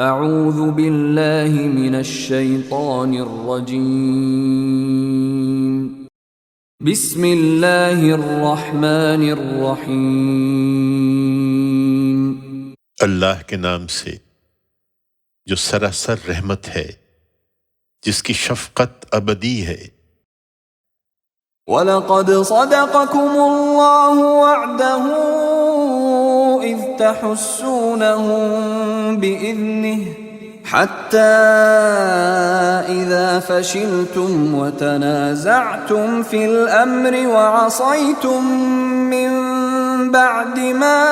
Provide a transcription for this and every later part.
اعوذ باللہ من الشیطان الرجیم بسم اللہ الرحمن الرحیم اللہ کے نام سے جو سراسر رحمت ہے، جس کی شفقت ابدی ہے۔ وَلَقَدْ صَدَقَكُمُ اللَّهُ وَعْدَهُ إِذْ تَحُسُّونَهُم بِإِذْنِهِ حَتَّى إِذَا فَشِلْتُمْ وَتَنَازَعْتُمْ فِي الْأَمْرِ وَعَصَيْتُمْ مِنْ بَعْدِ مَا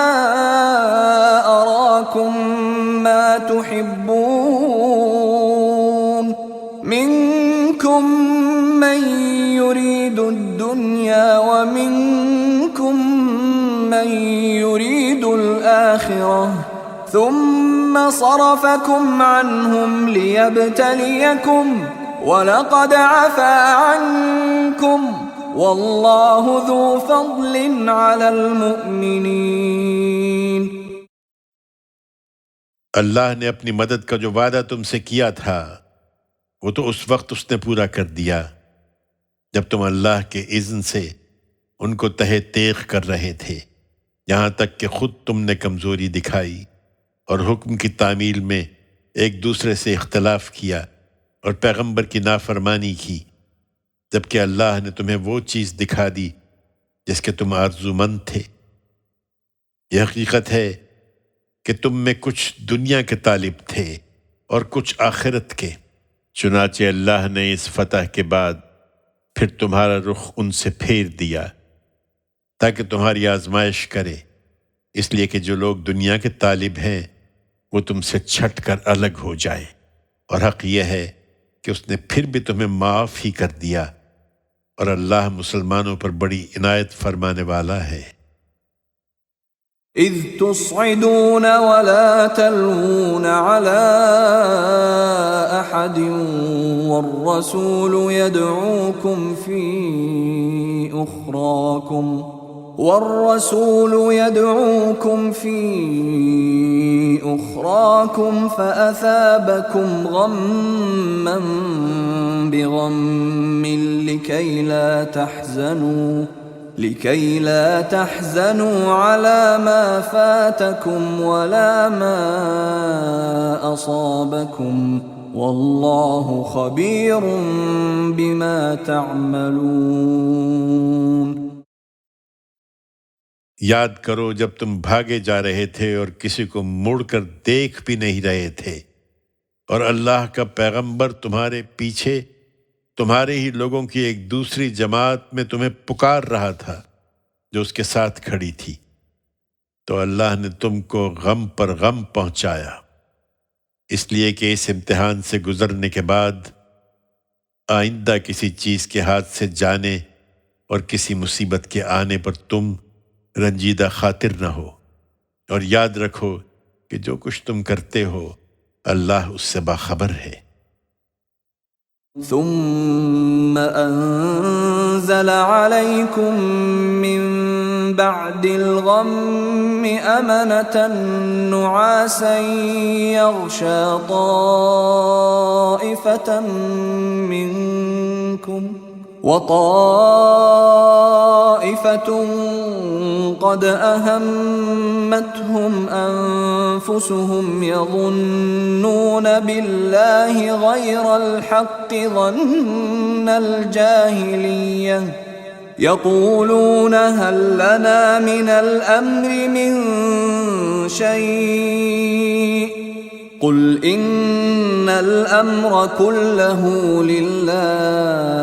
أَرَاكُمْ مَا تُحِبُّونَ مِنْكُمْ مَنْ يُرِيدُ الدُّنْيَا وَمِنْكُمْ مَنْ يُرِيدُ الْآخِرَةَ ثُمَّ صَرَفَكُمْ عَنْهُمْ لِيَبْتَلِيَكُمْ وَلَقَدْ عَفَا عَنْكُمْ وَاللَّهُ ذُو فَضْلٍ عَلَى الْمُؤْمِنِينَ۔ اللہ نے اپنی مدد کا جو وعدہ تم سے کیا تھا وہ تو اس وقت اس نے پورا کر دیا جب تم اللہ کے اذن سے ان کو تہہ تیغ کر رہے تھے، یہاں تک کہ خود تم نے کمزوری دکھائی اور حکم کی تعمیل میں ایک دوسرے سے اختلاف کیا اور پیغمبر کی نافرمانی کی، جبکہ اللہ نے تمہیں وہ چیز دکھا دی جس کے تم آرزومند تھے۔ یہ حقیقت ہے کہ تم میں کچھ دنیا کے طالب تھے اور کچھ آخرت کے، چنانچہ اللہ نے اس فتح کے بعد پھر تمہارا رخ ان سے پھیر دیا تاکہ تمہاری آزمائش کرے، اس لیے کہ جو لوگ دنیا کے طالب ہیں وہ تم سے چھٹ کر الگ ہو جائیں، اور حق یہ ہے کہ اس نے پھر بھی تمہیں معاف ہی کر دیا، اور اللہ مسلمانوں پر بڑی عنایت فرمانے والا ہے۔ اذ تصعدون ولا تلوون على احد والرسول يدعوكم في اخراكم فاثابكم غما بغم لكي لا تحزنوا على ما فاتكم ولا ما أصابكم والله خبير بما تعملون۔ یاد کرو جب تم بھاگے جا رہے تھے اور کسی کو مڑ کر دیکھ بھی نہیں رہے تھے، اور اللہ کا پیغمبر تمہارے پیچھے تمہارے ہی لوگوں کی ایک دوسری جماعت میں تمہیں پکار رہا تھا جو اس کے ساتھ کھڑی تھی، تو اللہ نے تم کو غم پر غم پہنچایا، اس لیے کہ اس امتحان سے گزرنے کے بعد آئندہ کسی چیز کے ہاتھ سے جانے اور کسی مصیبت کے آنے پر تم رنجیدہ خاطر نہ ہو، اور یاد رکھو کہ جو کچھ تم کرتے ہو اللہ اس سے باخبر ہے۔ ثم انزل عليكم من بعد الغم امنة نعاسا يغشى طائفة منكم وطائفة قد أهمتهم أنفسهم يظنون بالله غير الحق ظن الجاهلية يقولون هل لنا من الأمر من شيء قل إن الأمر كله لله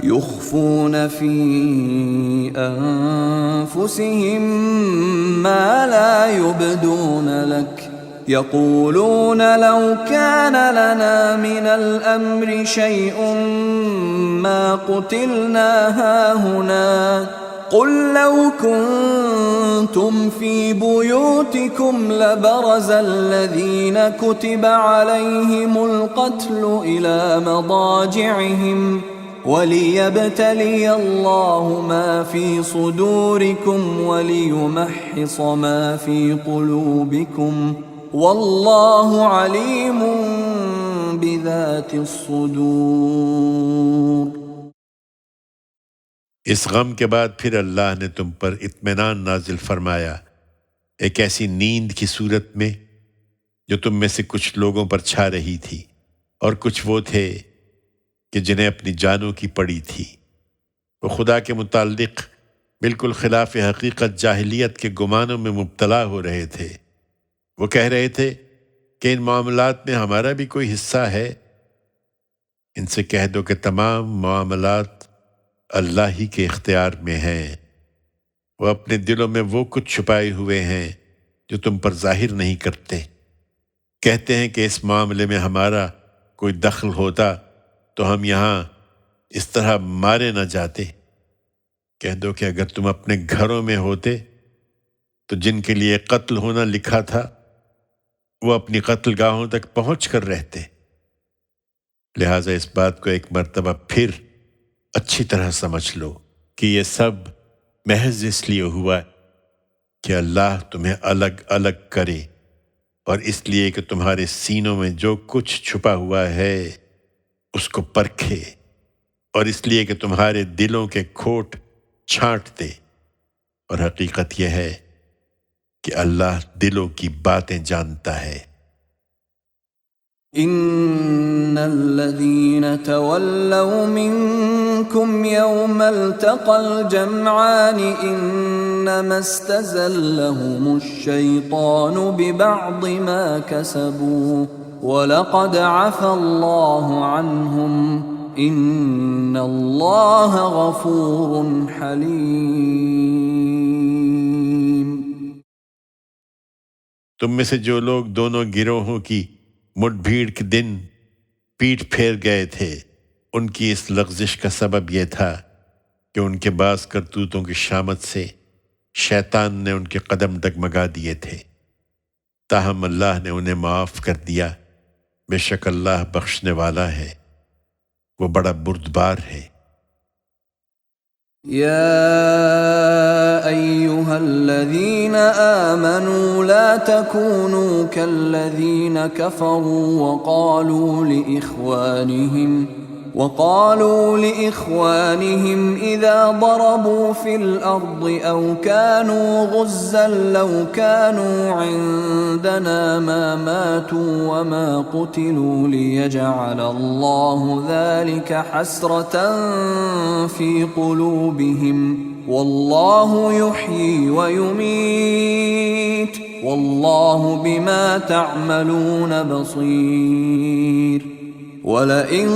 يخفون في أنفسهم ما لا يبدون لك يقولون لو كان لنا من الأمر شيء ما قتلنا هاهنا قل لو كنتم في بيوتكم لبرز الذين كتب عليهم القتل إلى مضاجعهم وَلِيَبْتَلِيَ اللَّهُ مَا فِي صُدُورِكُمْ وَلِيُمَحِّصَ مَا فِي قُلُوبِكُمْ واللہ علیم بذات الصدور۔ اس غم کے بعد پھر اللہ نے تم پر اطمینان نازل فرمایا ایک ایسی نیند کی صورت میں جو تم میں سے کچھ لوگوں پر چھا رہی تھی، اور کچھ وہ تھے کہ جنہیں اپنی جانوں کی پڑی تھی۔ وہ خدا کے متعلق بالکل خلاف حقیقت جاہلیت کے گمانوں میں مبتلا ہو رہے تھے۔ وہ کہہ رہے تھے کہ ان معاملات میں ہمارا بھی کوئی حصہ ہے۔ ان سے کہہ دو کہ تمام معاملات اللہ ہی کے اختیار میں ہیں۔ وہ اپنے دلوں میں وہ کچھ چھپائے ہوئے ہیں جو تم پر ظاہر نہیں کرتے۔ کہتے ہیں کہ اس معاملے میں ہمارا کوئی دخل ہوتا تو ہم یہاں اس طرح مارے نہ جاتے۔ کہہ دو کہ اگر تم اپنے گھروں میں ہوتے تو جن کے لیے قتل ہونا لکھا تھا وہ اپنی قتل گاہوں تک پہنچ کر رہتے۔ لہٰذا اس بات کو ایک مرتبہ پھر اچھی طرح سمجھ لو کہ یہ سب محض اس لیے ہوا کہ اللہ تمہیں الگ الگ کرے، اور اس لیے کہ تمہارے سینوں میں جو کچھ چھپا ہوا ہے اس کو پرکھے، اور اس لیے کہ تمہارے دلوں کے کھوٹ چھانٹ دے۔ اور حقیقت یہ ہے کہ اللہ دلوں کی باتیں جانتا ہے۔ ان الذين تولوا منكم يوم التقى الجمعان انما استزلهم الشيطان ببعض ما كسبوا ولقد عفى الله عنهم ان الله غفور حليم۔ تم میں سے جو لوگ دونوں گروہوں کی مٹ بھیڑ کے دن پیٹ پھیر گئے تھے، ان کی اس لغزش کا سبب یہ تھا کہ ان کے بعض کرتوتوں کی شامت سے شیطان نے ان کے قدم ڈگمگا دیے تھے، تاہم اللہ نے انہیں معاف کر دیا۔ بے شک اللہ بخشنے والا ہے، وہ بڑا بردبار ہے۔ يا أيها الذين آمنوا لا تكونوا كالذين كفروا وقالوا لإخوانهم إذا ضربوا في الأرض أو كانوا غزا لو كانوا عندنا ما ماتوا وما قتلوا ليجعل الله ذلك حسرة في قلوبهم والله يحيي ويميت والله بما تعملون بصير۔ وَلَئِن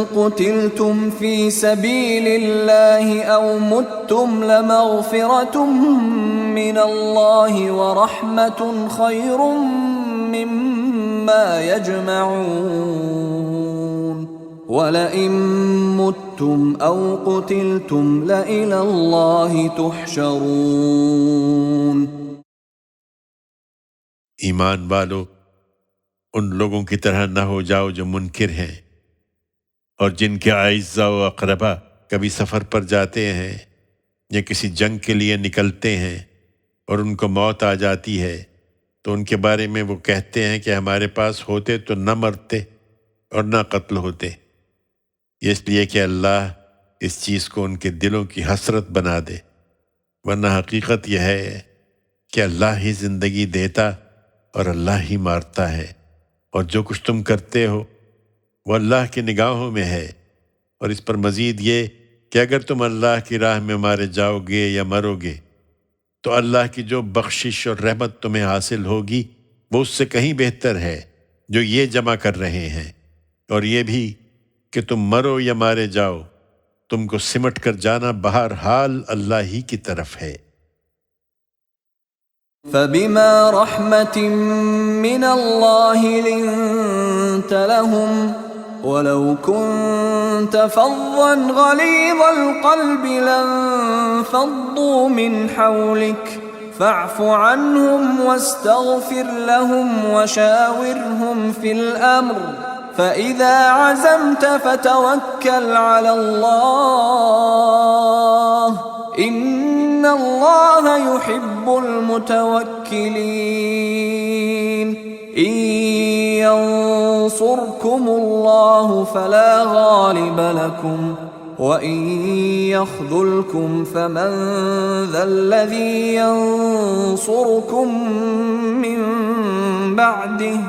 قُتِلْتُمْ فِي سَبِيلِ اللَّهِ أَوْ مُتُّمْ لَمَغْفِرَةٌ مِّنَ اللَّهِ وَرَحْمَةٌ خَيْرٌ مِّمَّا يَجْمَعُونَ وَلَئِن مُتُّمْ أَوْ قُتِلْتُمْ لَإِلَى اللَّهِ تُحْشَرُونَ۔ ایمان والو، ان لوگوں کی طرح نہ ہو جاؤ جو منکر ہیں اور جن کے اعزاء و اقربا کبھی سفر پر جاتے ہیں یا کسی جنگ کے لیے نکلتے ہیں اور ان کو موت آ جاتی ہے تو ان کے بارے میں وہ کہتے ہیں کہ ہمارے پاس ہوتے تو نہ مرتے اور نہ قتل ہوتے، یہ اس لیے کہ اللہ اس چیز کو ان کے دلوں کی حسرت بنا دے، ورنہ حقیقت یہ ہے کہ اللہ ہی زندگی دیتا اور اللہ ہی مارتا ہے، اور جو کچھ تم کرتے ہو وہ اللہ کی نگاہوں میں ہے۔ اور اس پر مزید یہ کہ اگر تم اللہ کی راہ میں مارے جاؤ گے یا مرو گے تو اللہ کی جو بخشش اور رحمت تمہیں حاصل ہوگی وہ اس سے کہیں بہتر ہے جو یہ جمع کر رہے ہیں، اور یہ بھی کہ تم مرو یا مارے جاؤ تم کو سمٹ کر جانا بہرحال اللہ ہی کی طرف ہے۔ فَبِمَا رَحْمَةٍ مِّنَ اللَّهِ لِنتَ لَهُمْ وَلَوْ كُنتَ فَظًّا غَلِيظَ الْقَلْبِ لَانفَضُّوا مِنْ حَوْلِكَ فَاعْفُ عَنْهُمْ وَاسْتَغْفِرْ لَهُمْ وَشَاوِرْهُمْ فِي الْأَمْرِ فَإِذَا عَزَمْتَ فَتَوَكَّلْ عَلَى اللَّهِ إِنَّ اللَّهَ يُحِبُّ الْمُتَوَكِّلِينَ۔ إن ينصركم الله فلا غالب لكم وإن يخذلكم فمن ذا الذي ينصركم من بعده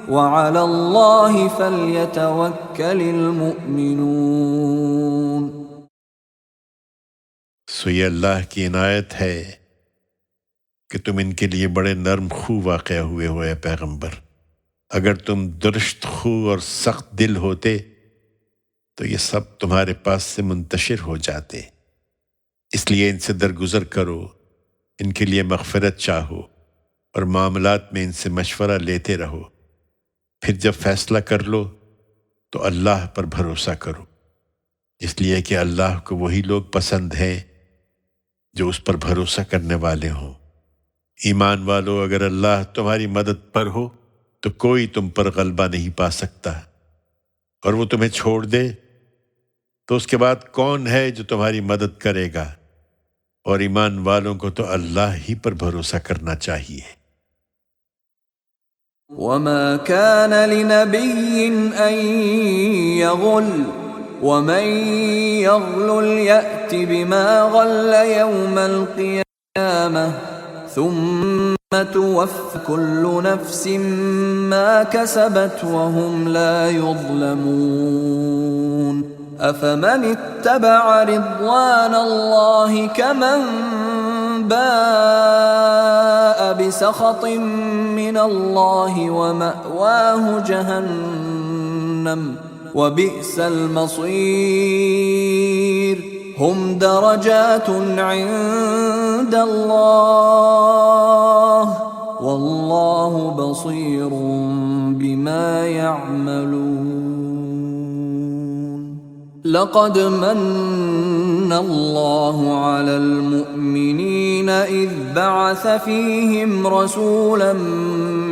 وعلى الله فليتوكل المؤمنون۔ سو یہ اللہ کی عنایت ہے کہ تم ان کے لیے بڑے نرم خو واقع ہوئے ہو اے پیغمبر۔ اگر تم درشت خو اور سخت دل ہوتے تو یہ سب تمہارے پاس سے منتشر ہو جاتے۔ اس لیے ان سے درگزر کرو، ان کے لیے مغفرت چاہو اور معاملات میں ان سے مشورہ لیتے رہو، پھر جب فیصلہ کر لو تو اللہ پر بھروسہ کرو، اس لیے کہ اللہ کو وہی لوگ پسند ہیں جو اس پر بھروسہ کرنے والے ہوں۔ ایمان والو، اگر اللہ تمہاری مدد پر ہو تو کوئی تم پر غلبہ نہیں پا سکتا، اور وہ تمہیں چھوڑ دے تو اس کے بعد کون ہے جو تمہاری مدد کرے گا؟ اور ایمان والوں کو تو اللہ ہی پر بھروسہ کرنا چاہیے۔ وما كان لنبي أن يغل ومن يغل يأت بما غل يوم القيامة ثم توفى كل نفس ما كسبت وهم لا يظلمون۔ أفمن اتبع رضوان الله كمن باء بسخط من الله ومأواه جهنم وبئس المصير۔ هم درجات عند الله والله بصير بما يعملون۔ لقد من الله على المؤمنين إذ بعث فيهم رسولا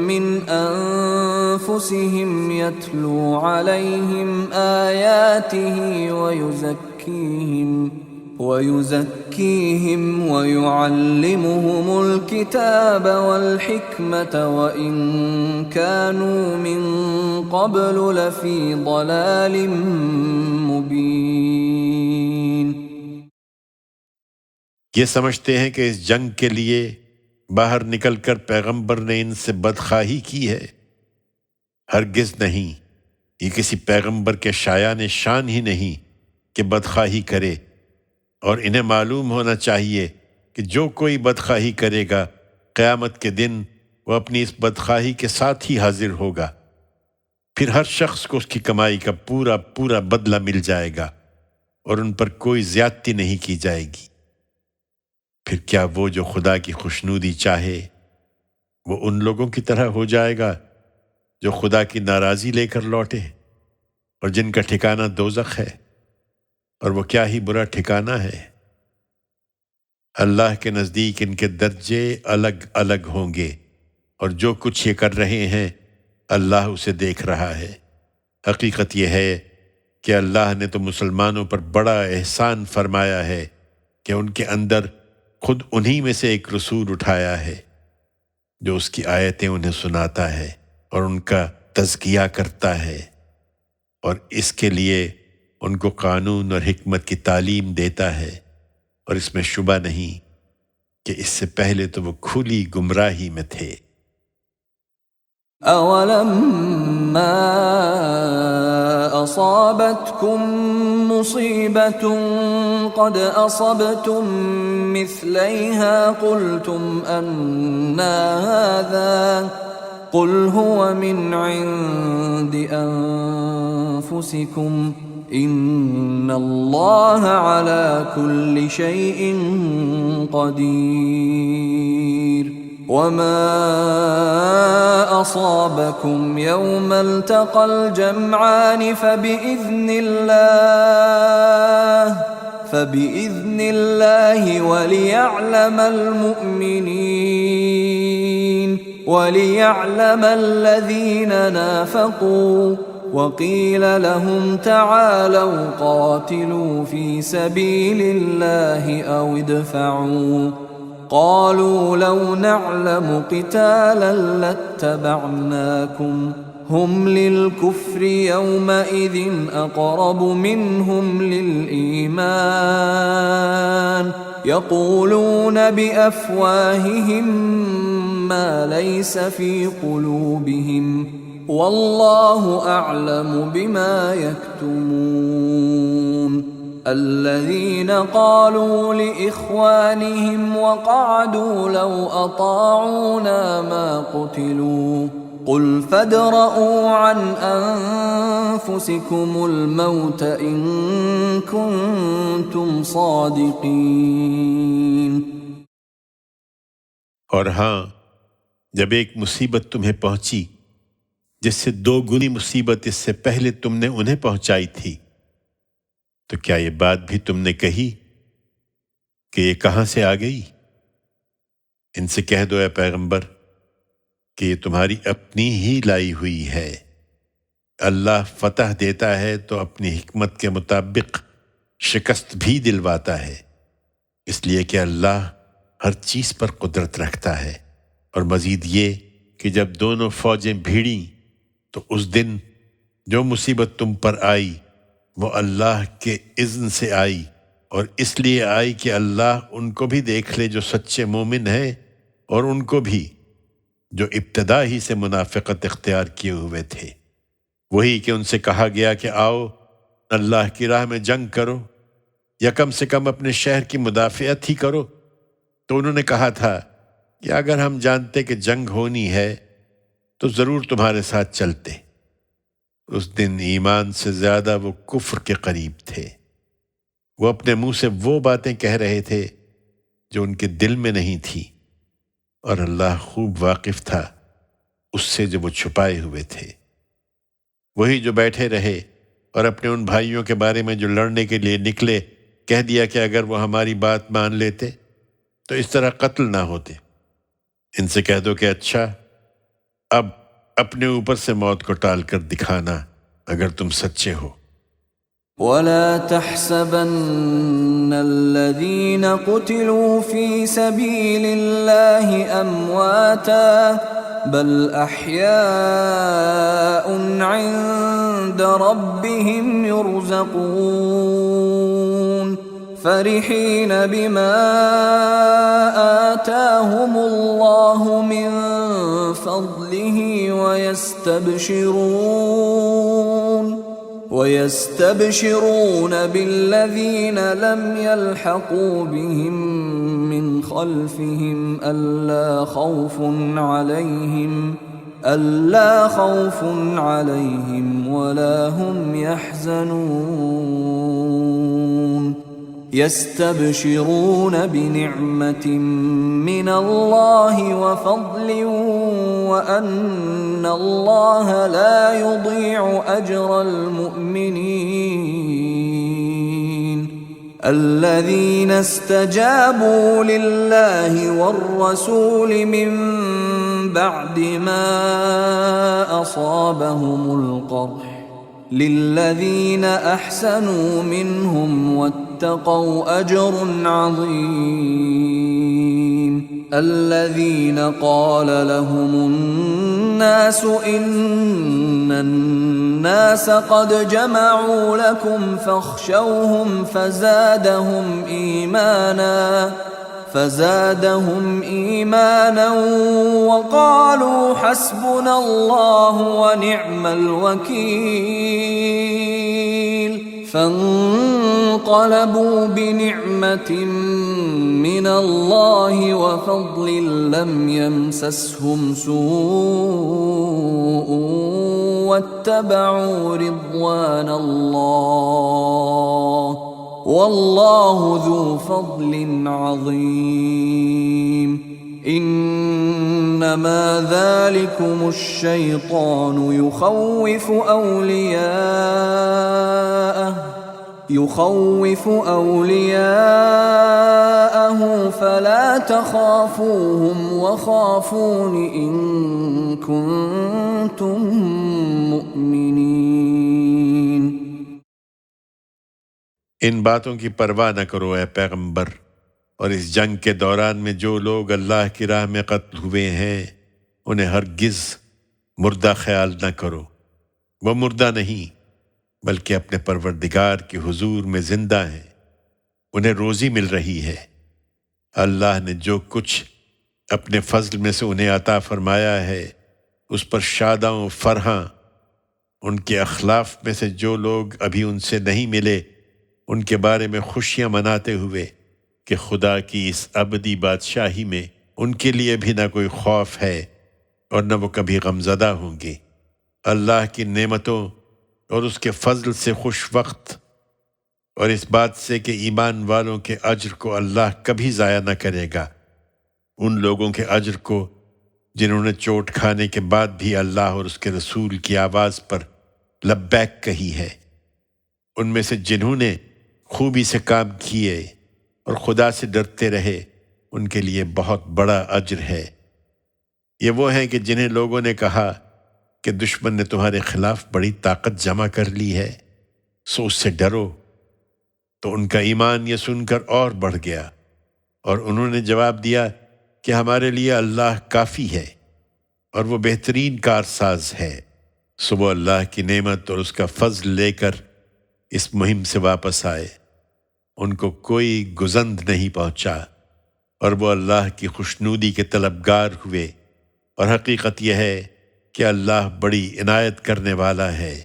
من أنفسهم يتلو عليهم آياته ويزكيهم ويعلمهم الكتاب والحكمة وإن كانوا من قبل لفي ضلال مبين۔ یہ سمجھتے ہیں کہ اس جنگ کے لیے باہر نکل کر پیغمبر نے ان سے بدخواہی کی ہے، ہرگز نہیں۔ یہ کسی پیغمبر کے شایان شان ہی نہیں کہ بدخواہی کرے، اور انہیں معلوم ہونا چاہیے کہ جو کوئی بدخواہی کرے گا قیامت کے دن وہ اپنی اس بدخواہی کے ساتھ ہی حاضر ہوگا، پھر ہر شخص کو اس کی کمائی کا پورا پورا بدلہ مل جائے گا اور ان پر کوئی زیادتی نہیں کی جائے گی۔ پھر کیا وہ جو خدا کی خوشنودی چاہے وہ ان لوگوں کی طرح ہو جائے گا جو خدا کی ناراضی لے کر لوٹے اور جن کا ٹھکانہ دوزخ ہے، اور وہ کیا ہی برا ٹھکانہ ہے۔ اللہ کے نزدیک ان کے درجے الگ الگ ہوں گے، اور جو کچھ یہ کر رہے ہیں اللہ اسے دیکھ رہا ہے۔ حقیقت یہ ہے کہ اللہ نے تو مسلمانوں پر بڑا احسان فرمایا ہے کہ ان کے اندر خود انہی میں سے ایک رسول اٹھایا ہے جو اس کی آیتیں انہیں سناتا ہے اور ان کا تزکیہ کرتا ہے، اور اس کے لیے ان کو قانون اور حکمت کی تعلیم دیتا ہے، اور اس میں شبہ نہیں کہ اس سے پہلے تو وہ کھلی گمراہی میں تھے۔ أَوَلَمَّا أَصَابَتْكُم مُّصِيبَةٌ قَدْ أَصَبْتُم مِّثْلَيْهَا قُلْتُمْ أَنَّىٰ هَٰذَا قُلْ هُوَ مِنْ عِندِ أَنفُسِكُمْ إِنَّ اللَّهَ عَلَىٰ كُلِّ شَيْءٍ قَدِيرٌ۔ وما أصابكم يوم التقى الجمعان فبإذن الله وليعلم الذين نافقوا، وقيل لهم تعالوا قاتلوا في سبيل الله أو ادفعوا قالوا لو نعلم قتالا لاتبعناكم هم للكفر يومئذ أقرب منهم للإيمان يقولون بأفواههم ما ليس في قلوبهم والله أعلم بما يكتمون الذين قالوا لإخوانهم وقعدوا لو أطاعونا ما قتلوا قل فادرءوا عن أنفسكم الموت إن كنتم صادقين. اور ہاں، جب ایک مصیبت تمہیں پہنچی جس سے 2 گنی مصیبت اس سے پہلے تم نے انہیں پہنچائی تھی، تو کیا یہ بات بھی تم نے کہی کہ یہ کہاں سے آ گئی؟ ان سے کہہ دو اے پیغمبر کہ یہ تمہاری اپنی ہی لائی ہوئی ہے۔ اللہ فتح دیتا ہے تو اپنی حکمت کے مطابق شکست بھی دلواتا ہے، اس لیے کہ اللہ ہر چیز پر قدرت رکھتا ہے۔ اور مزید یہ کہ جب دونوں فوجیں بھیڑیں تو اس دن جو مصیبت تم پر آئی وہ اللہ کے اذن سے آئی، اور اس لیے آئی کہ اللہ ان کو بھی دیکھ لے جو سچے مومن ہیں، اور ان کو بھی جو ابتدا ہی سے منافقت اختیار کیے ہوئے تھے۔ وہی کہ ان سے کہا گیا کہ آؤ اللہ کی راہ میں جنگ کرو یا کم سے کم اپنے شہر کی مدافعت ہی کرو، تو انہوں نے کہا تھا کہ اگر ہم جانتے کہ جنگ ہونی ہے تو ضرور تمہارے ساتھ چلتے۔ اس دن ایمان سے زیادہ وہ کفر کے قریب تھے۔ وہ اپنے منہ سے وہ باتیں کہہ رہے تھے جو ان کے دل میں نہیں تھی، اور اللہ خوب واقف تھا اس سے جو وہ چھپائے ہوئے تھے۔ وہی جو بیٹھے رہے اور اپنے ان بھائیوں کے بارے میں جو لڑنے کے لیے نکلے کہہ دیا کہ اگر وہ ہماری بات مان لیتے تو اس طرح قتل نہ ہوتے۔ ان سے کہہ دو کہ اچھا، اب اپنے اوپر سے موت کو ٹال کر دکھانا اگر تم سچے ہو۔ ولا تحسبن الذين قتلوا في سبيل الله أمواتا بل أحياء عند ربهم يرزقون فرحين بما آتاهم الله من فضله ويستبشرون بالذين لم يلحقوا بهم من خلفهم ألا خوف عليهم ولا هم يحزنون يستبشرون بنعمة من الله وفضل وأن الله لا يضيع أجر المؤمنين الذين استجابوا لله والرسول من بعد ما أصابهم القرح للذين أحسنوا منهم واتقوا أجر عظيم الذين قال لهم الناس إن الناس قد جمعوا لكم فاخشوهم فزادهم إيمانا وقالوا حسبنا الله ونعم الوكيل فانقلبوا بنعمة من الله وفضل لم يمسسهم سوء واتبعوا رضوان الله والله ذو فضل عظيم إنما ذلكم الشيطان يخوف أولياءه فلا تخافوهم وخافون إن كنتم مؤمنين. ان باتوں کی پرواہ نہ کرو اے پیغمبر اور اس جنگ کے دوران میں جو لوگ اللہ کی راہ میں قتل ہوئے ہیں انہیں ہرگز مردہ خیال نہ کرو، وہ مردہ نہیں بلکہ اپنے پروردگار کے حضور میں زندہ ہیں، انہیں روزی مل رہی ہے۔ اللہ نے جو کچھ اپنے فضل میں سے انہیں عطا فرمایا ہے اس پر شاداں و فرحاں۔ ان کے اخلاف میں سے جو لوگ ابھی ان سے نہیں ملے ان کے بارے میں خوشیاں مناتے ہوئے کہ خدا کی اس ابدی بادشاہی میں ان کے لیے بھی نہ کوئی خوف ہے اور نہ وہ کبھی غمزدہ ہوں گے۔ اللہ کی نعمتوں اور اس کے فضل سے خوش وقت، اور اس بات سے کہ ایمان والوں کے اجر کو اللہ کبھی ضائع نہ کرے گا، ان لوگوں کے اجر کو جنہوں نے چوٹ کھانے کے بعد بھی اللہ اور اس کے رسول کی آواز پر لبیک کہی ہے، ان میں سے جنہوں نے خوبی سے کام کیے اور خدا سے ڈرتے رہے ان کے لیے بہت بڑا اجر ہے۔ یہ وہ ہیں کہ جنہیں لوگوں نے کہا کہ دشمن نے تمہارے خلاف بڑی طاقت جمع کر لی ہے سو اس سے ڈرو، تو ان کا ایمان یہ سن کر اور بڑھ گیا، اور انہوں نے جواب دیا کہ ہمارے لیے اللہ کافی ہے اور وہ بہترین کارساز ہے۔ سو وہ اللہ کی نعمت اور اس کا فضل لے کر اس مہم سے واپس آئے، ان کو کوئی گزند نہیں پہنچا، اور وہ اللہ کی خوشنودی کے طلبگار ہوئے، اور حقیقت یہ ہے کہ اللہ بڑی عنایت کرنے والا ہے۔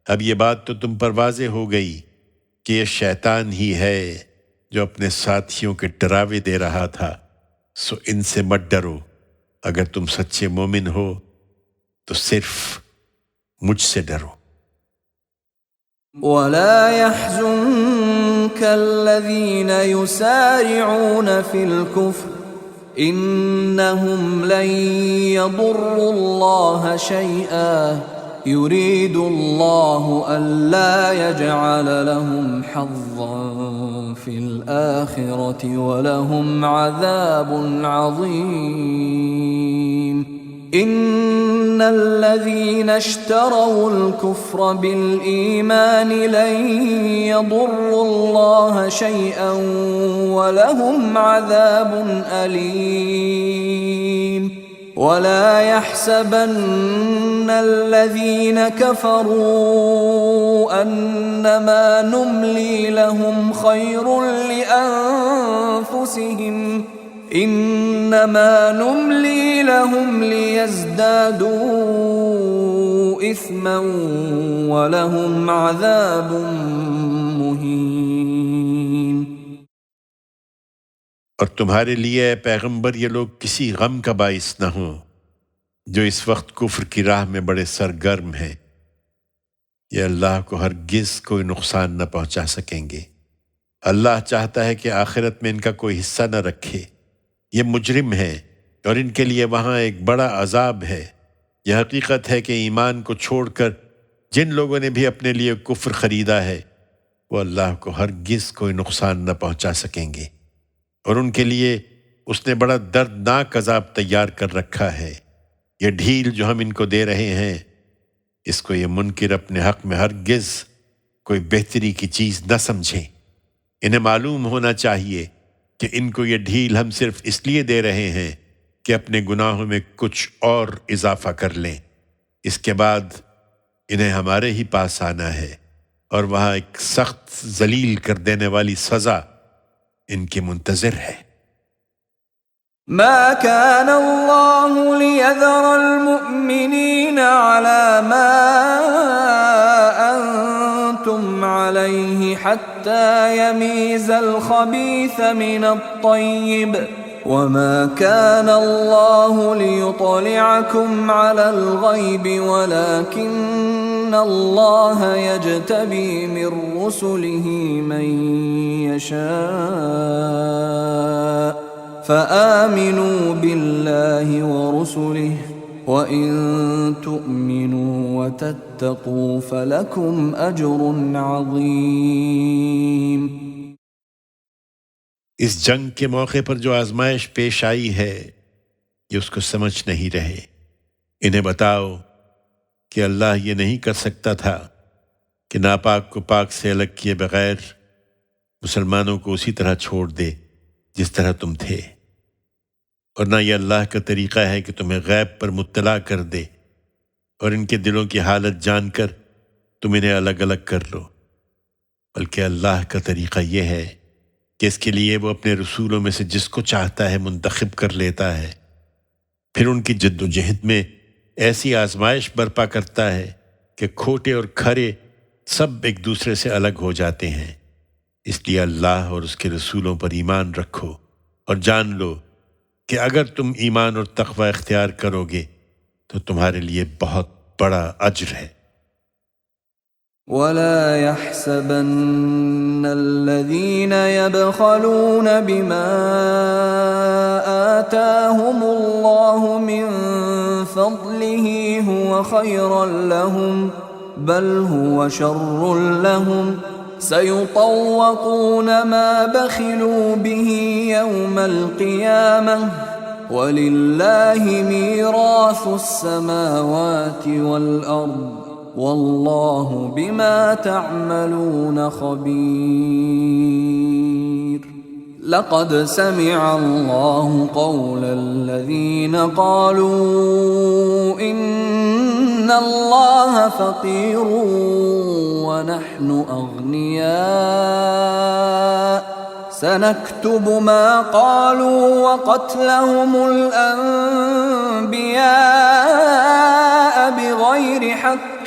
اب یہ بات تو تم پر واضح ہو گئی کہ یہ شیطان ہی ہے جو اپنے ساتھیوں کے ڈراوے دے رہا تھا، سو ان سے مت ڈرو، اگر تم سچے مومن ہو تو صرف مجھ سے ڈرو۔ وَلَا يَحْزُنكَ الَّذِينَ يُسَارِعُونَ فِي الْكُفْرِ إِنَّهُمْ لَن يَضُرُّوا اللَّهَ شَيْئًا يُرِيدُ اللَّهُ أَلَّا يَجْعَلَ لَهُمْ حَظًّا فِي الْآخِرَةِ وَلَهُمْ عَذَابٌ عَظِيمٌ إِنَّ الَّذِينَ اشْتَرَوُا الْكُفْرَ بِالْإِيمَانِ لَن يَضُرُّوا اللَّهَ شَيْئًا وَلَهُمْ عَذَابٌ أَلِيمٌ وَلَا يَحْسَبَنَّ الَّذِينَ كَفَرُوا أَنَّمَا نُمْلِي لَهُمْ خَيْرٌ لِأَنفُسِهِمْ إِنَّمَا نُمْلِي لَهُمْ لِيَزْدَادُوا إِثْمًا وَلَهُمْ عَذَابٌ مُهِينٌ۔ اور تمہارے لیے اے پیغمبر یہ لوگ کسی غم کا باعث نہ ہوں جو اس وقت کفر کی راہ میں بڑے سرگرم ہیں، یہ اللہ کو ہرگز کوئی نقصان نہ پہنچا سکیں گے۔ اللہ چاہتا ہے کہ آخرت میں ان کا کوئی حصہ نہ رکھے، یہ مجرم ہیں اور ان کے لیے وہاں ایک بڑا عذاب ہے۔ یہ حقیقت ہے کہ ایمان کو چھوڑ کر جن لوگوں نے بھی اپنے لیے کفر خریدا ہے وہ اللہ کو ہرگز کوئی نقصان نہ پہنچا سکیں گے، اور ان کے لیے اس نے بڑا دردناک عذاب تیار کر رکھا ہے۔ یہ ڈھیل جو ہم ان کو دے رہے ہیں اس کو یہ منکر اپنے حق میں ہرگز کوئی بہتری کی چیز نہ سمجھیں۔ انہیں معلوم ہونا چاہیے کہ ان کو یہ ڈھیل ہم صرف اس لیے دے رہے ہیں کہ اپنے گناہوں میں کچھ اور اضافہ کر لیں، اس کے بعد انہیں ہمارے ہی پاس آنا ہے، اور وہاں ایک سخت ذلیل کر دینے والی سزا ان کے منتظر ہے۔ ما كان الله ليذر المؤمنين على ما أنتم عليه حتى يميز الخبيث من الطيب وما كان الله ليطلعكم على الغيب ولكن الله يجتبي من رسله من يشاء فآمنوا بالله ورسله وإن تؤمنوا وتتقوا فلكم أجر عظيم۔ اس جنگ کے موقع پر جو آزمائش پیش آئی ہے یہ اس کو سمجھ نہیں رہے۔ انہیں بتاؤ کہ اللہ یہ نہیں کر سکتا تھا کہ ناپاک کو پاک سے الگ کیے بغیر مسلمانوں کو اسی طرح چھوڑ دے جس طرح تم تھے، اور نہ یہ اللہ کا طریقہ ہے کہ تمہیں غیب پر مطلع کر دے اور ان کے دلوں کی حالت جان کر تم انہیں الگ الگ کر لو، بلکہ اللہ کا طریقہ یہ ہے کہ اس کے لیے وہ اپنے رسولوں میں سے جس کو چاہتا ہے منتخب کر لیتا ہے، پھر ان کی جد و جہد میں ایسی آزمائش برپا کرتا ہے کہ کھوٹے اور کھرے سب ایک دوسرے سے الگ ہو جاتے ہیں۔ اس لیے اللہ اور اس کے رسولوں پر ایمان رکھو اور جان لو کہ اگر تم ایمان اور تقوی اختیار کرو گے تو تمہارے لیے بہت بڑا اجر ہے۔ ولا يحسبن الذين يبخلون بما آتاهم الله من فضله هو خيرا لهم بل هو شر لهم سيطوقون ما بخلوا به يوم القيامة ولله ميراث السماوات والأرض واللہ بما تعملون خبیر۔ لقد سمع اللہ قول الذین قالوا ان اللہ فقیر ونحن اغنیاء سنكتب ما قالوا وقتلهم الأنبياء بغير حق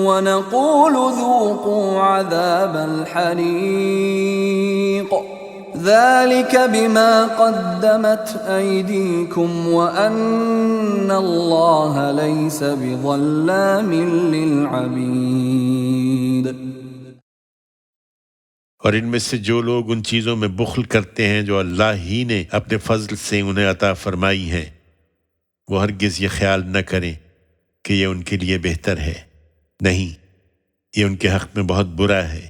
ونقول ذوقوا عذاب الحريق ذلك بما قدمت أيديكم وأن الله ليس بظلام للعبيد۔ اور ان میں سے جو لوگ ان چیزوں میں بخل کرتے ہیں جو اللہ ہی نے اپنے فضل سے انہیں عطا فرمائی ہیں، وہ ہرگز یہ خیال نہ کریں کہ یہ ان کے لیے بہتر ہے، نہیں، یہ ان کے حق میں بہت برا ہے۔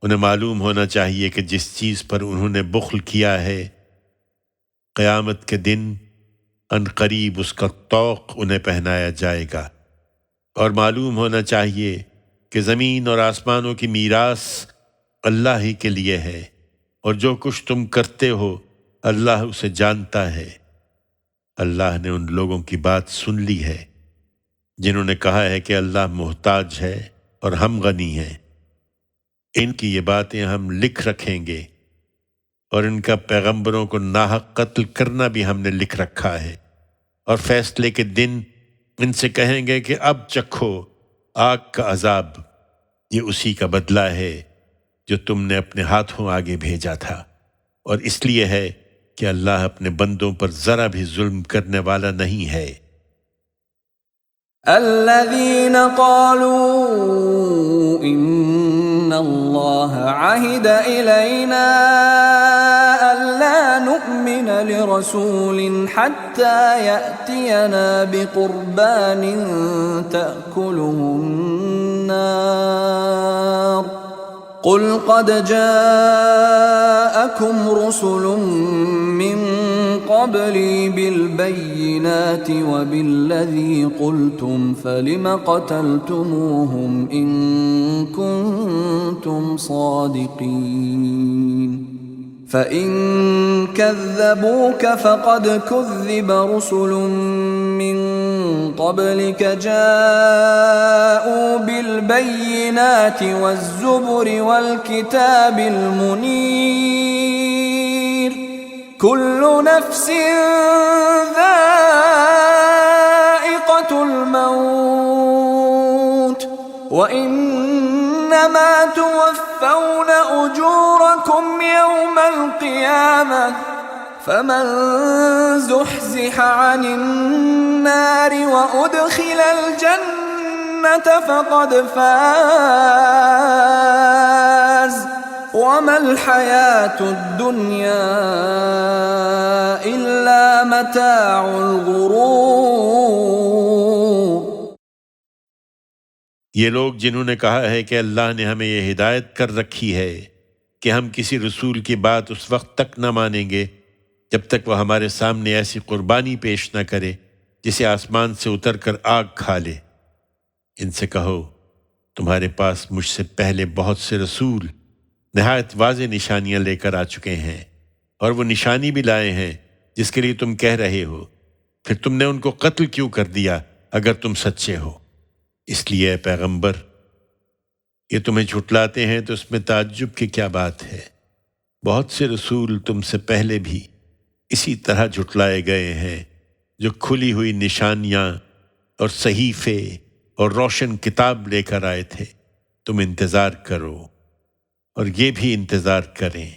انہیں معلوم ہونا چاہیے کہ جس چیز پر انہوں نے بخل کیا ہے، قیامت کے دن ان قریب اس کا طوق انہیں پہنایا جائے گا، اور معلوم ہونا چاہیے کہ زمین اور آسمانوں کی میراث اللہ ہی کے لیے ہے، اور جو کچھ تم کرتے ہو اللہ اسے جانتا ہے۔ اللہ نے ان لوگوں کی بات سن لی ہے جنہوں نے کہا ہے کہ اللہ محتاج ہے اور ہم غنی ہیں۔ ان کی یہ باتیں ہم لکھ رکھیں گے، اور ان کا پیغمبروں کو ناحق قتل کرنا بھی ہم نے لکھ رکھا ہے، اور فیصلے کے دن ان سے کہیں گے کہ اب چکھو آگ کا عذاب، یہ اسی کا بدلہ ہے جو تم نے اپنے ہاتھوں آگے بھیجا تھا، اور اس لیے ہے کہ اللہ اپنے بندوں پر ذرا بھی ظلم کرنے والا نہیں ہے۔ الذين قالوا إن الله عهد إلينا ألا نؤمن لرسول حتى يأتينا بقربان تأكله النار قل قد جاءكم رسل من قبلي بالبينات وبالذي قلتم فلم قتلتموهم إن كنتم صادقين فإن كذبوك فقد كذب رسل من قبلك جاءوا بالبينات والزبر والكتاب المنير كل نفس ذائقة الموت وإنما توفون أجوركم يوم القيامة فمن زحزح عن النار وأدخل الجنة فقد فاز وما الحياة الدنيا إلا متاع الغرور۔ یہ لوگ جنہوں نے کہا ہے کہ اللہ نے ہمیں یہ ہدایت کر رکھی ہے کہ ہم کسی رسول کی بات اس وقت تک نہ مانیں گے جب تک وہ ہمارے سامنے ایسی قربانی پیش نہ کرے جسے آسمان سے اتر کر آگ کھا لے، ان سے کہو تمہارے پاس مجھ سے پہلے بہت سے رسول نہایت واضح نشانیاں لے کر آ چکے ہیں، اور وہ نشانی بھی لائے ہیں جس کے لیے تم کہہ رہے ہو، پھر تم نے ان کو قتل کیوں کر دیا اگر تم سچے ہو؟ اس لیے اے پیغمبر، یہ تمہیں جھٹلاتے ہیں تو اس میں تعجب کی کیا بات ہے؟ بہت سے رسول تم سے پہلے بھی اسی طرح جھٹلائے گئے ہیں، جو کھلی ہوئی نشانیاں اور صحیفے اور روشن کتاب لے کر آئے تھے۔ تم انتظار کرو اور یہ بھی انتظار کریں،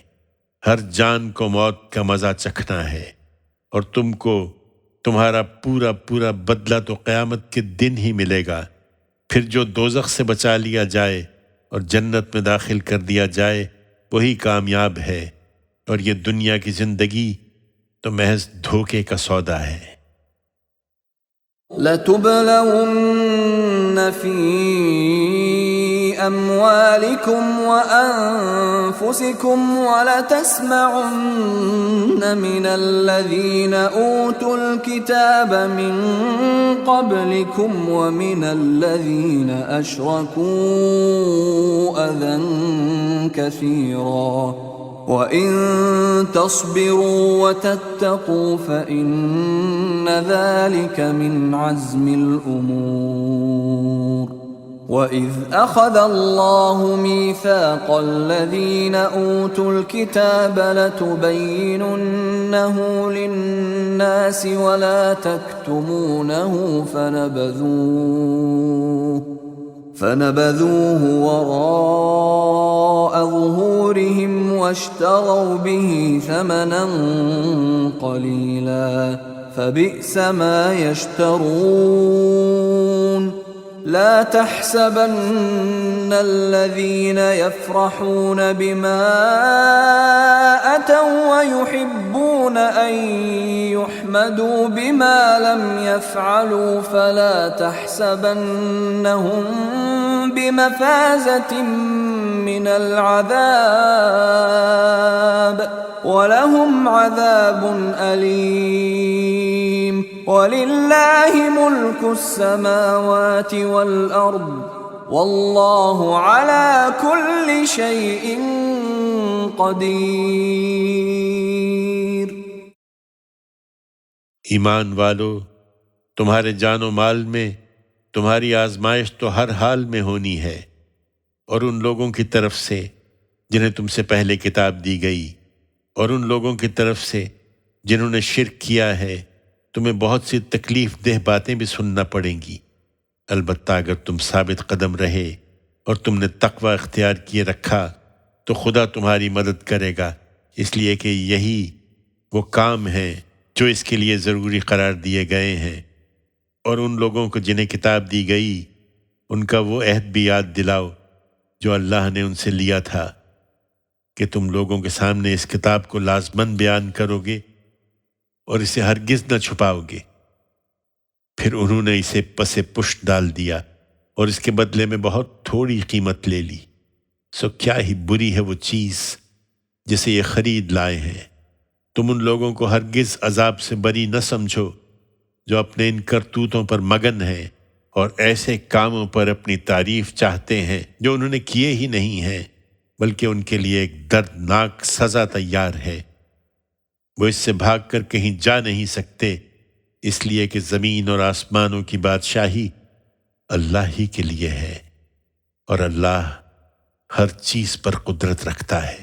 ہر جان کو موت کا مزہ چکھنا ہے، اور تم کو تمہارا پورا پورا بدلہ تو قیامت کے دن ہی ملے گا۔ پھر جو دوزخ سے بچا لیا جائے اور جنت میں داخل کر دیا جائے وہی کامیاب ہے، اور یہ دنیا کی زندگی تو محض دھوکے کا سودا ہے۔ لَتُبْلَوُنَّ فِي أَمْوَالِكُمْ وَأَنفُسِكُمْ وَلَتَسْمَعُنَّ مِنَ الَّذِينَ أُوتُوا الْكِتَابَ مِنْ قَبْلِكُمْ وَمِنَ الَّذِينَ أَشْرَكُوا أَذًى كَثِيرًا وَإِن تَصْبِرُوا وَتَتَّقُوا فَإِنَّ ذَلِكَ مِنْ عَزْمِ الْأُمُورِ وَإِذْ أَخَذَ اللَّهُ مِيثَاقَ الَّذِينَ أُوتُوا الْكِتَابَ لَتُبَيِّنُنَّهُ لِلنَّاسِ وَلَا تَكْتُمُونَهُ فَنَبَذُوهُ وَرَاءَ ظُهُورِهِمْ وَاشْتَرَوْا بِهِ ثَمَنًا قَلِيلًا فَبِئْسَ مَا يَشْتَرُونَ لا تحسبن الذين يفرحون بما أتوا ويحبون أن يحمدوا بما لم يفعلوا فلا تحسبنهم بمفازة من العذاب ولهم عذاب أليم ولله ملك السماوات والأرض والله على كل شيء قدیر۔ ایمان والو، تمہارے جان و مال میں تمہاری آزمائش تو ہر حال میں ہونی ہے، اور ان لوگوں کی طرف سے جنہیں تم سے پہلے کتاب دی گئی اور ان لوگوں کی طرف سے جنہوں نے شرک کیا ہے تمہیں بہت سی تکلیف دہ باتیں بھی سننا پڑیں گی۔ البتہ اگر تم ثابت قدم رہے اور تم نے تقوی اختیار کیے رکھا تو خدا تمہاری مدد کرے گا، اس لیے کہ یہی وہ کام ہیں جو اس کے لیے ضروری قرار دیے گئے ہیں۔ اور ان لوگوں کو جنہیں کتاب دی گئی ان کا وہ عہد بھی یاد دلاؤ جو اللہ نے ان سے لیا تھا کہ تم لوگوں کے سامنے اس کتاب کو لازماً بیان کرو گے اور اسے ہرگز نہ چھپاؤ گے۔ پھر انہوں نے اسے پس پشت ڈال دیا اور اس کے بدلے میں بہت تھوڑی قیمت لے لی، سو کیا ہی بری ہے وہ چیز جسے یہ خرید لائے ہیں۔ تم ان لوگوں کو ہرگز عذاب سے بری نہ سمجھو جو اپنے ان کرتوتوں پر مگن ہیں اور ایسے کاموں پر اپنی تعریف چاہتے ہیں جو انہوں نے کیے ہی نہیں ہیں، بلکہ ان کے لیے ایک دردناک سزا تیار ہے۔ وہ اس سے بھاگ کر کہیں جا نہیں سکتے، اس لیے کہ زمین اور آسمانوں کی بادشاہی اللہ ہی کے لیے ہے، اور اللہ ہر چیز پر قدرت رکھتا ہے۔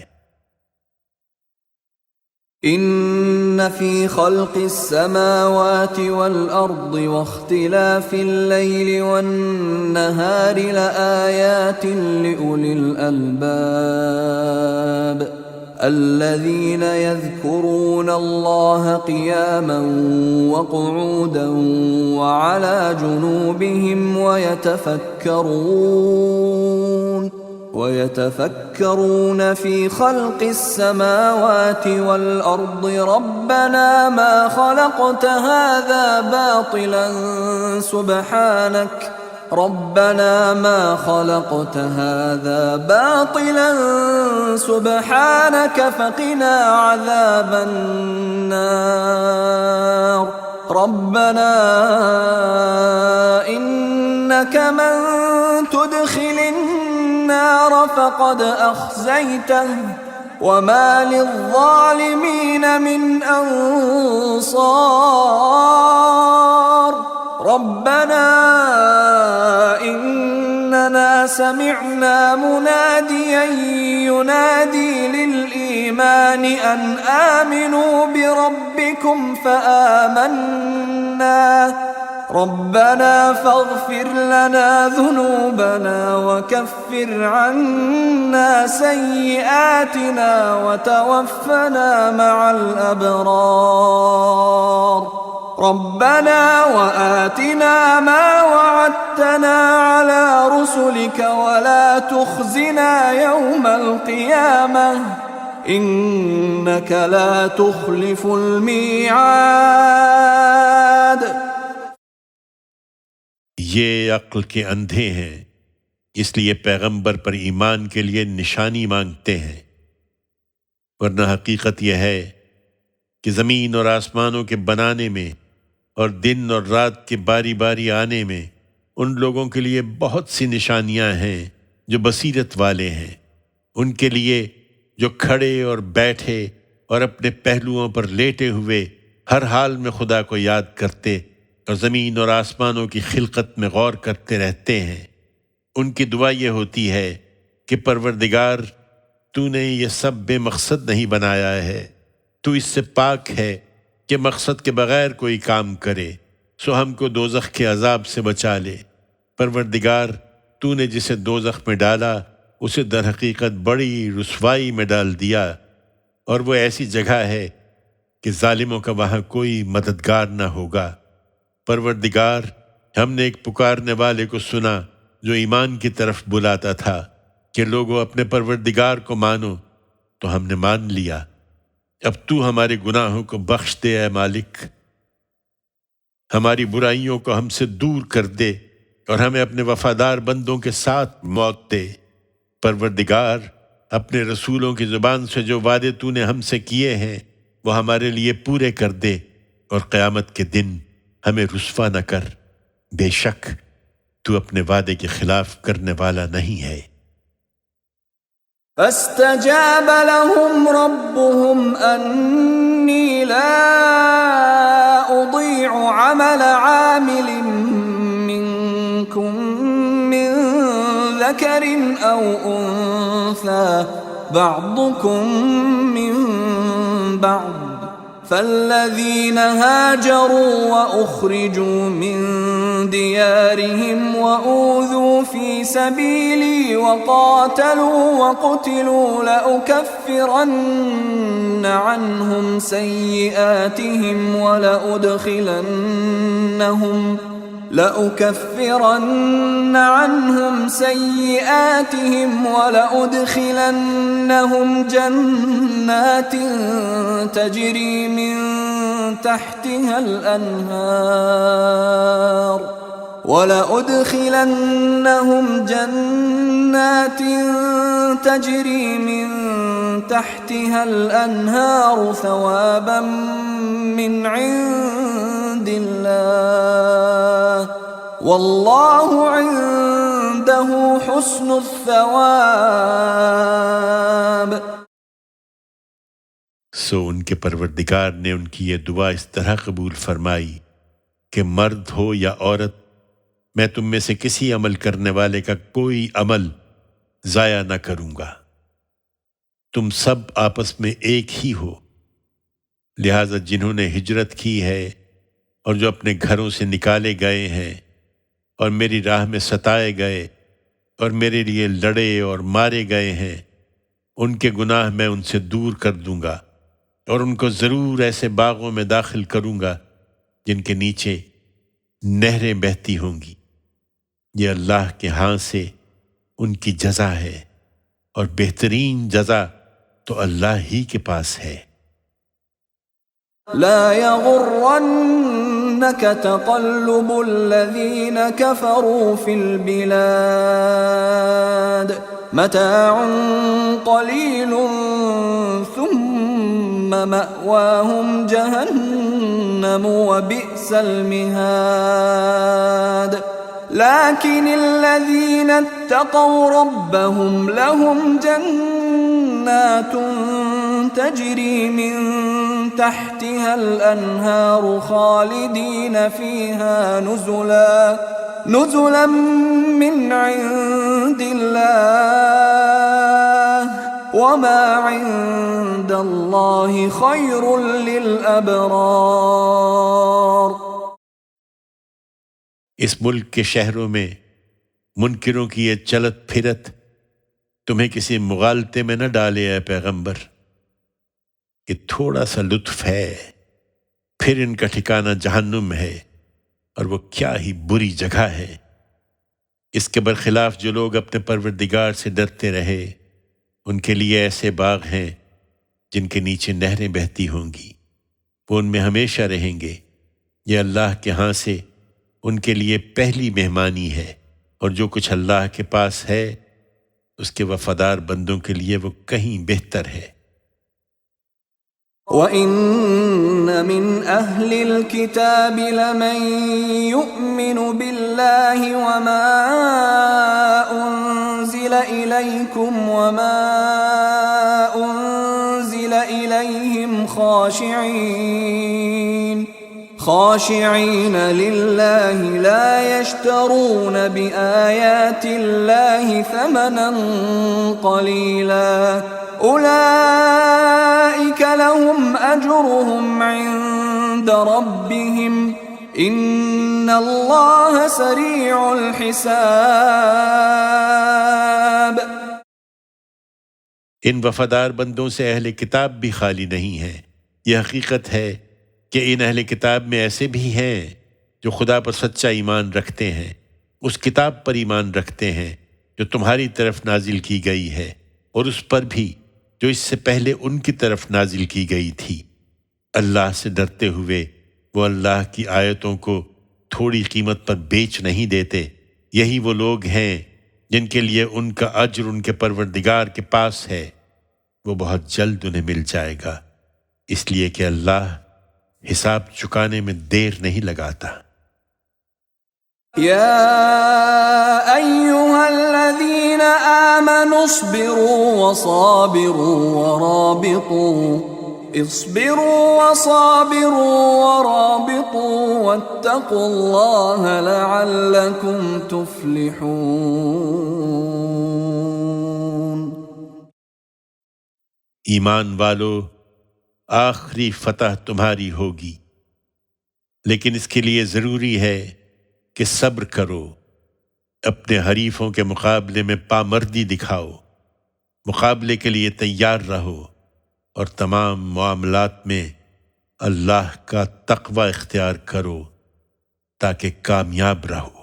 ان فی خلق السماوات والارض واختلاف الليل والنهار لآیات لأولی الالباب الذين يذكرون الله قياما وقعودا وعلى جنوبهم ويتفكرون في خلق السماوات والأرض ربنا ما خلقت هذا باطلا سبحانك فقنا عذاب النار ربنا إنك من تدخل النار فقد أخزيته وما للظالمين من أنصار ربنا إننا سمعنا مناديا ينادي للإيمان أن آمنوا بربكم فآمنا ربنا فاغفر لنا ذنوبنا وكفر عنا سيئاتنا وتوفنا مع الأبرار ربنا وآتنا ما وعدتنا على رسلك ولا تخزنا يوم القيامة إنك لا تخلف الميعاد. یہ عقل کے اندھے ہیں، اس لیے پیغمبر پر ایمان کے لیے نشانی مانگتے ہیں، ورنہ حقیقت یہ ہے کہ زمین اور آسمانوں کے بنانے میں اور دن اور رات کے باری باری آنے میں ان لوگوں کے لیے بہت سی نشانیاں ہیں جو بصیرت والے ہیں، ان کے لیے جو کھڑے اور بیٹھے اور اپنے پہلوؤں پر لیٹے ہوئے ہر حال میں خدا کو یاد کرتے اور زمین اور آسمانوں کی خلقت میں غور کرتے رہتے ہیں۔ ان کی دعا یہ ہوتی ہے کہ پروردگار، تو نے یہ سب بے مقصد نہیں بنایا ہے، تو اس سے پاک ہے کہ مقصد کے بغیر کوئی کام کرے، سو ہم کو دوزخ کے عذاب سے بچا لے۔ پروردگار، تو نے جسے دوزخ میں ڈالا اسے در حقیقت بڑی رسوائی میں ڈال دیا، اور وہ ایسی جگہ ہے کہ ظالموں کا وہاں کوئی مددگار نہ ہوگا۔ پروردگار، ہم نے ایک پکارنے والے کو سنا جو ایمان کی طرف بلاتا تھا کہ لوگوں اپنے پروردگار کو مانو، تو ہم نے مان لیا۔ اب تو ہمارے گناہوں کو بخش دے اے مالک، ہماری برائیوں کو ہم سے دور کر دے اور ہمیں اپنے وفادار بندوں کے ساتھ موت دے۔ پروردگار، اپنے رسولوں کی زبان سے جو وعدے تو نے ہم سے کیے ہیں وہ ہمارے لیے پورے کر دے، اور قیامت کے دن ہمیں رسوا نہ کر، بے شک تو اپنے وعدے کے خلاف کرنے والا نہیں ہے۔ فاستجاب لهم ربهم أني لا أضيع عمل عامل منكم من ذكر أو أنثى بعضكم من بعض فالذين هاجروا وأخرجوا من ديارهم وأوذوا في سبيلي وقاتلوا وقتلوا لأكفرن عنهم سيئاتهم ولأدخلنهم جنات تجري من تحتها الأنهار ثوابا من عند الله والله عنده حسن الثواب۔ سو ان کے پروردگار نے ان کی یہ دعا اس طرح قبول فرمائی کہ مرد ہو یا عورت، میں تم میں سے کسی عمل کرنے والے کا کوئی عمل ضائع نہ کروں گا، تم سب آپس میں ایک ہی ہو، لہذا جنہوں نے ہجرت کی ہے اور جو اپنے گھروں سے نکالے گئے ہیں اور میری راہ میں ستائے گئے اور میرے لیے لڑے اور مارے گئے ہیں، ان کے گناہ میں ان سے دور کر دوں گا اور ان کو ضرور ایسے باغوں میں داخل کروں گا جن کے نیچے نہریں بہتی ہوں گی۔ یہ اللہ کے ہاں سے ان کی جزا ہے، اور بہترین جزا تو اللہ ہی کے پاس ہے۔ لا يغرنك تقلب الذين كفروا في البلاد متاع قليل ثم مأواهم جهنم وبئس المهاد لكن الذين اتقوا ربهم لهم جنات تجري من تحتها الأنهار خالدين فيها نزلا من عند الله وما عند الله خير للأبرار۔ اس ملک کے شہروں میں منکروں کی یہ چلت پھرت تمہیں کسی مغالطے میں نہ ڈالے اے پیغمبر کہ تھوڑا سا لطف ہے، پھر ان کا ٹھکانہ جہنم ہے اور وہ کیا ہی بری جگہ ہے۔ اس کے برخلاف جو لوگ اپنے پروردگار سے ڈرتے رہے ان کے لیے ایسے باغ ہیں جن کے نیچے نہریں بہتی ہوں گی، وہ ان میں ہمیشہ رہیں گے۔ یہ اللہ کے ہاں سے ان کے لیے پہلی مہمانی ہے، اور جو کچھ اللہ کے پاس ہے اس کے وفادار بندوں کے لیے وہ کہیں بہتر ہے۔ وَإِنَّ مِنْ أَهْلِ الْكِتَابِ لَمَنْ يُؤْمِنُ بِاللَّهِ وَمَا أُنْزِلَ إِلَيْكُمْ وَمَا أُنْزِلَ إِلَيْهِمْ خاشعين لله لا يشترون بآيات الله ثمنا قليلا أولئك لهم أجرهم عند ربهم إن الله سريع الحساب۔ ان وفادار بندوں سے اہل کتاب بھی خالی نہیں ہیں۔ یہ حقیقت ہے کہ ان اہل کتاب میں ایسے بھی ہیں جو خدا پر سچا ایمان رکھتے ہیں، اس کتاب پر ایمان رکھتے ہیں جو تمہاری طرف نازل کی گئی ہے، اور اس پر بھی جو اس سے پہلے ان کی طرف نازل کی گئی تھی۔ اللہ سے ڈرتے ہوئے وہ اللہ کی آیتوں کو تھوڑی قیمت پر بیچ نہیں دیتے۔ یہی وہ لوگ ہیں جن کے لیے ان کا اجر ان کے پروردگار کے پاس ہے، وہ بہت جلد انہیں مل جائے گا، اس لیے کہ اللہ حساب چکانے میں دیر نہیں لگاتا۔ یا ایھا الذین آمنوا اصبروا وصابروا ورابطوا واتقوا اللہ لعلکم تفلحون۔ ایمان والو، آخری فتح تمہاری ہوگی، لیکن اس کے لیے ضروری ہے کہ صبر کرو، اپنے حریفوں کے مقابلے میں پامردی دکھاؤ، مقابلے کے لیے تیار رہو، اور تمام معاملات میں اللہ کا تقوی اختیار کرو تاکہ کامیاب رہو۔